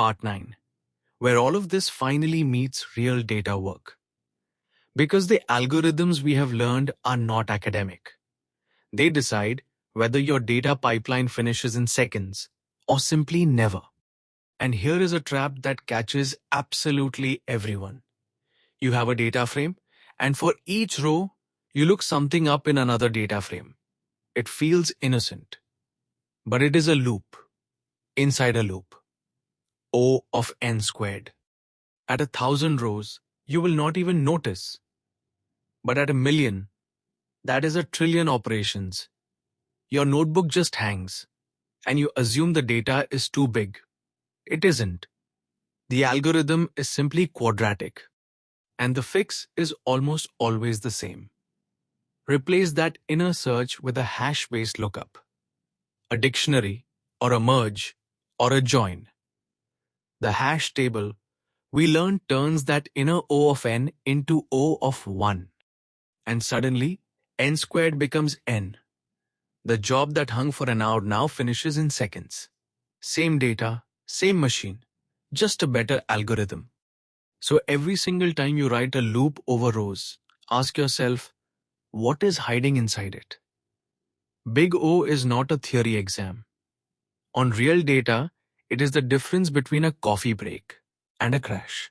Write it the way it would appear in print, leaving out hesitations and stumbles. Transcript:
part 9, where all of this finally meets real data work. Because the algorithms we have learned are not academic. They decide whether your data pipeline finishes in seconds or simply never. And here is a trap that catches absolutely everyone. You have a data frame, and for each row, you look something up in another data frame. It feels innocent, but it is a loop inside a loop. O of n squared. At 1,000 rows, you will not even notice. But at 1,000,000, that is 1,000,000,000,000 operations. Your notebook just hangs, and you assume the data is too big. It isn't. The algorithm is simply quadratic, and the fix is almost always the same. Replace that inner search with a hash-based lookup, a dictionary, or a merge, or a join. The hash table we learned turns that inner O of n into O of 1. And suddenly, n squared becomes n. The job that hung for an hour now finishes in seconds. Same data, same machine, just a better algorithm. So every single time you write a loop over rows, ask yourself, what is hiding inside it? Big O is not a theory exam. On real data, it is the difference between a coffee break and a crash.